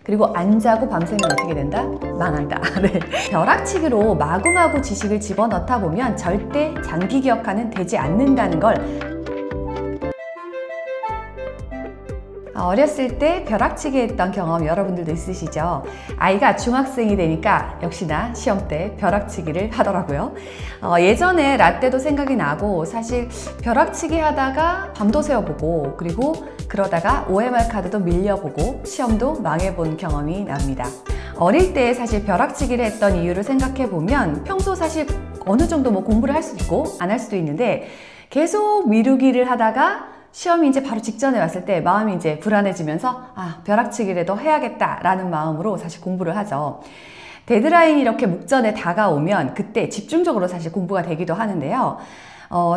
그리고 안 자고 밤새면 어떻게 된다? 망한다. 네. 벼락치기로 마구마구 지식을 집어넣다 보면 절대 장기 기억화는 되지 않는다는 걸 어렸을 때 벼락치기 했던 경험 여러분들도 있으시죠? 아이가 중학생이 되니까 역시나 시험 때 벼락치기를 하더라고요. 예전에 라떼도 생각이 나고 사실 벼락치기 하다가 밤도 새워보고 그리고 그러다가 OMR 카드도 밀려보고 시험도 망해본 경험이 납니다. 어릴 때 사실 벼락치기를 했던 이유를 생각해보면 평소 사실 어느 정도 뭐 공부를 할 수도 있고 안 할 수도 있는데 계속 미루기를 하다가 시험이 이제 바로 직전에 왔을 때 마음이 이제 불안해지면서 벼락치기라도 해야겠다라는 마음으로 사실 공부를 하죠. 데드라인이 이렇게 목전에 다가오면 그때 집중적으로 사실 공부가 되기도 하는데요.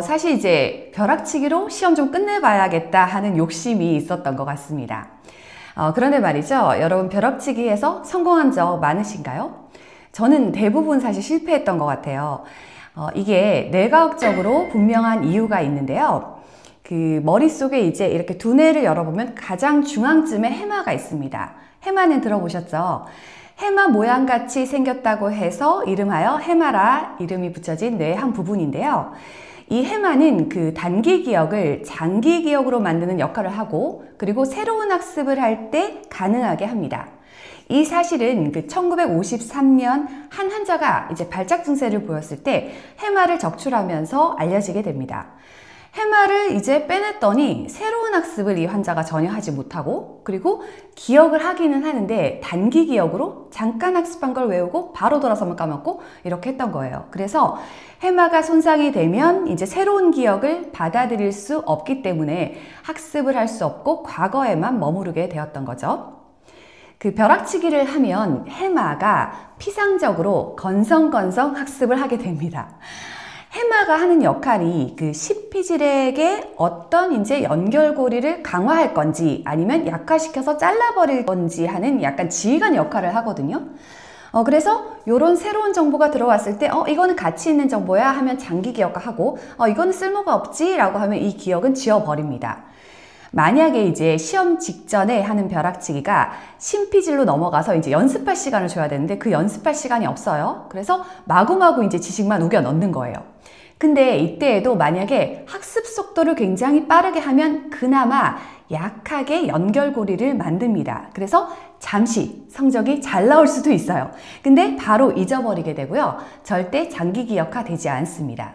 사실 이제 벼락치기로 시험 좀 끝내봐야겠다 하는 욕심이 있었던 것 같습니다. 그런데 말이죠. 여러분 벼락치기에서 성공한 적 많으신가요? 저는 대부분 사실 실패했던 것 같아요. 이게 뇌과학적으로 분명한 이유가 있는데요. 그 머릿속에 이제 이렇게 두뇌를 열어보면 가장 중앙쯤에 해마가 있습니다. 해마는 들어보셨죠? 해마 모양같이 생겼다고 해서 이름하여 해마라 이름이 붙여진 뇌의 한 부분인데요. 이 해마는 그 단기 기억을 장기 기억으로 만드는 역할을 하고 그리고 새로운 학습을 할 때 가능하게 합니다. 이 사실은 그 1953년 한 환자가 이제 발작 증세를 보였을 때 해마를 적출하면서 알려지게 됩니다. 해마를 이제 빼냈더니 새로운 학습을 이 환자가 전혀 하지 못하고 그리고 기억을 하기는 하는데 단기 기억으로 잠깐 학습한 걸 외우고 바로 돌아서면 까먹고 이렇게 했던 거예요. 그래서 해마가 손상이 되면 이제 새로운 기억을 받아들일 수 없기 때문에 학습을 할 수 없고 과거에만 머무르게 되었던 거죠. 그 벼락치기를 하면 해마가 피상적으로 건성건성 학습을 하게 됩니다. 해마가 하는 역할이 그 신피질에게 어떤 이제 연결고리를 강화할 건지 아니면 약화시켜서 잘라버릴 건지 하는 약간 지휘관 역할을 하거든요. 그래서 이런 새로운 정보가 들어왔을 때 이거는 가치 있는 정보야 하면 장기 기억화하고 이거는 쓸모가 없지 라고 하면 이 기억은 지워버립니다. 만약에 이제 시험 직전에 하는 벼락치기가 신피질로 넘어가서 이제 연습할 시간을 줘야 되는데 그 연습할 시간이 없어요. 그래서 마구마구 이제 지식만 우겨 넣는 거예요. 근데 이때에도 만약에 학습 속도를 굉장히 빠르게 하면 그나마 약하게 연결고리를 만듭니다. 그래서 잠시 성적이 잘 나올 수도 있어요. 근데 바로 잊어버리게 되고요. 절대 장기 기억화 되지 않습니다.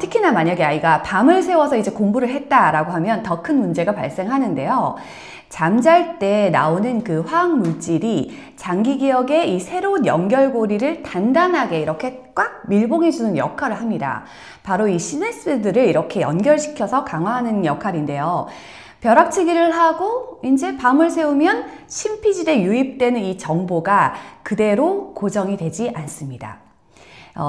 특히나 만약에 아이가 밤을 새워서 이제 공부를 했다라고 하면 더 큰 문제가 발생하는데요. 잠잘 때 나오는 그 화학 물질이 장기 기억의 이 새로운 연결고리를 단단하게 이렇게 꽉 밀봉해주는 역할을 합니다. 바로 이 시냅스들을 이렇게 연결시켜서 강화하는 역할인데요. 벼락치기를 하고 이제 밤을 새우면 신피질에 유입되는 이 정보가 그대로 고정이 되지 않습니다.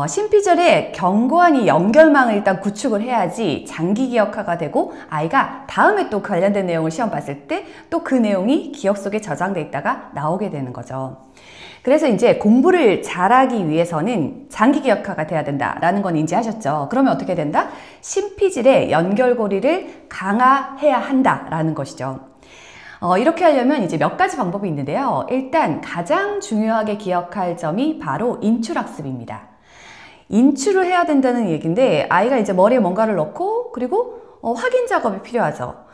신피질에 견고한 이 연결망을 일단 구축을 해야지 장기 기억화가 되고 아이가 다음에 또 관련된 내용을 시험 봤을 때 또 그 내용이 기억 속에 저장돼 있다가 나오게 되는 거죠. 그래서 이제 공부를 잘하기 위해서는 장기 기억화가 돼야 된다라는 건 인지하셨죠? 그러면 어떻게 된다? 신피질의 연결고리를 강화해야 한다라는 것이죠. 이렇게 하려면 이제 몇 가지 방법이 있는데요. 일단 가장 중요하게 기억할 점이 바로 인출학습입니다. 인출을 해야 된다는 얘기인데 아이가 이제 머리에 뭔가를 넣고 그리고 확인 작업이 필요하죠.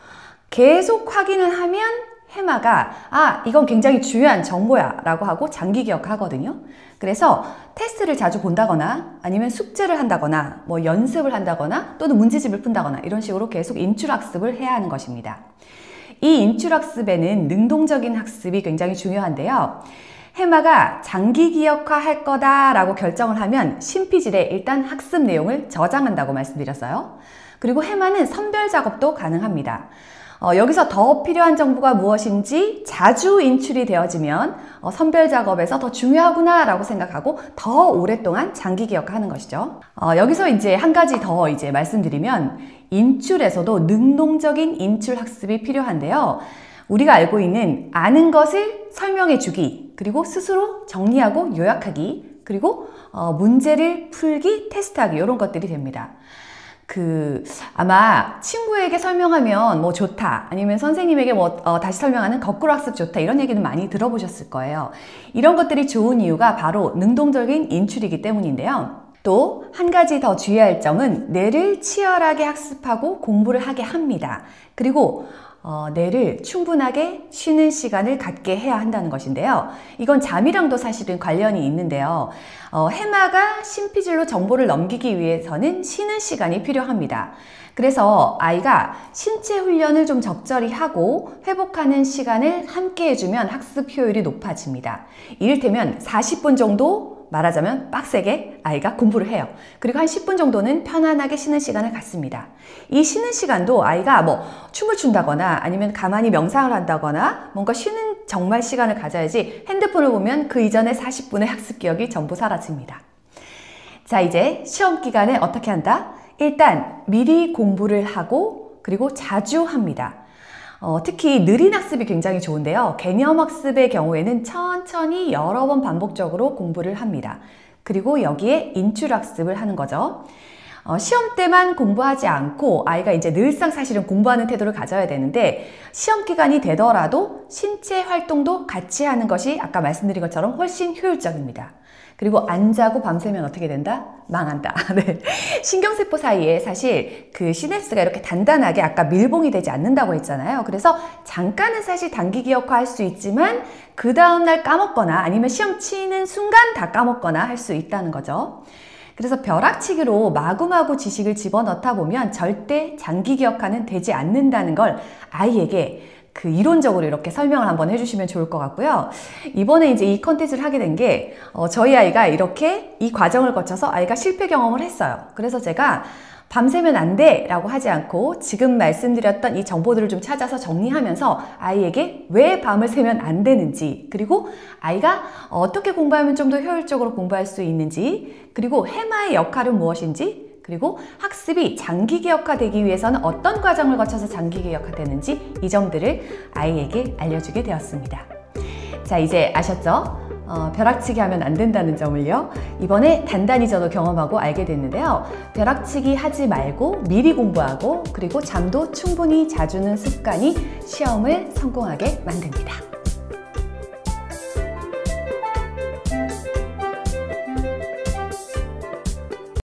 계속 확인을 하면 해마가 이건 굉장히 중요한 정보야 라고 하고 장기 기억하거든요. 그래서 테스트를 자주 본다거나 아니면 숙제를 한다거나 뭐 연습을 한다거나 또는 문제집을 푼다거나 이런 식으로 계속 인출학습을 해야 하는 것입니다. 이 인출학습에는 능동적인 학습이 굉장히 중요한데요. 해마가 장기 기억화할 거다라고 결정을 하면 신피질에 일단 학습 내용을 저장한다고 말씀드렸어요. 그리고 해마는 선별 작업도 가능합니다. 여기서 더 필요한 정보가 무엇인지 자주 인출이 되어지면 선별 작업에서 더 중요하구나 라고 생각하고 더 오랫동안 장기 기억하는 것이죠. 여기서 이제 한 가지 더 이제 말씀드리면 인출에서도 능동적인 인출 학습이 필요한데요. 우리가 알고 있는 아는 것을 설명해 주기, 그리고 스스로 정리하고 요약하기, 그리고 문제를 풀기, 테스트하기 이런 것들이 됩니다. 아마 친구에게 설명하면 뭐 좋다, 아니면 선생님에게 다시 설명하는 거꾸로 학습 좋다, 이런 얘기는 많이 들어보셨을 거예요. 이런 것들이 좋은 이유가 바로 능동적인 인출이기 때문인데요. 또 한 가지 더 주의할 점은 뇌를 치열하게 학습하고 공부를 하게 합니다. 그리고 뇌를 충분하게 쉬는 시간을 갖게 해야 한다는 것인데요. 이건 잠이랑도 사실은 관련이 있는데요. 해마가 신피질로 정보를 넘기기 위해서는 쉬는 시간이 필요합니다. 그래서 아이가 신체 훈련을 좀 적절히 하고 회복하는 시간을 함께 해주면 학습 효율이 높아집니다. 이를테면 40분 정도 말하자면 빡세게 아이가 공부를 해요. 그리고 한 10분 정도는 편안하게 쉬는 시간을 갖습니다. 이 쉬는 시간도 아이가 뭐 춤을 춘다거나 아니면 가만히 명상을 한다거나 뭔가 쉬는 정말 시간을 가져야지 핸드폰을 보면 그 이전에 40분의 학습 기억이 전부 사라집니다. 자, 이제 시험 기간에 어떻게 한다? 일단 미리 공부를 하고 그리고 자주 합니다. 특히 느린 학습이 굉장히 좋은데요. 개념 학습의 경우에는 천천히 여러 번 반복적으로 공부를 합니다. 그리고 여기에 인출 학습을 하는 거죠. 시험 때만 공부하지 않고 아이가 이제 늘상 사실은 공부하는 태도를 가져야 되는데 시험 기간이 되더라도 신체 활동도 같이 하는 것이 아까 말씀드린 것처럼 훨씬 효율적입니다. 그리고 안 자고 밤새면 어떻게 된다? 망한다. 네. 신경세포 사이에 사실 그 시냅스가 이렇게 단단하게 아까 밀봉이 되지 않는다고 했잖아요. 그래서 잠깐은 사실 단기 기억화할 수 있지만 그 다음날 까먹거나 아니면 시험 치는 순간 다 까먹거나 할 수 있다는 거죠. 그래서 벼락치기로 마구마구 지식을 집어넣다 보면 절대 장기 기억화는 되지 않는다는 걸 아이에게 이론적으로 이렇게 설명을 한번 해주시면 좋을 것 같고요. 이번에 이제 이 컨텐츠를 하게 된 게 저희 아이가 이렇게 이 과정을 거쳐서 아이가 실패 경험을 했어요. 그래서 제가 밤새면 안 돼 라고 하지 않고 지금 말씀드렸던 이 정보들을 좀 찾아서 정리하면서 아이에게 왜 밤을 새면 안 되는지, 그리고 아이가 어떻게 공부하면 좀 더 효율적으로 공부할 수 있는지, 그리고 해마의 역할은 무엇인지, 그리고 학습이 장기 기억화되기 위해서는 어떤 과정을 거쳐서 장기 기억화되는지, 이 점들을 아이에게 알려주게 되었습니다. 자, 이제 아셨죠? 벼락치기 하면 안 된다는 점을요. 이번에 단단히 저도 경험하고 알게 됐는데요. 벼락치기 하지 말고 미리 공부하고 그리고 잠도 충분히 자주는 습관이 시험을 성공하게 만듭니다.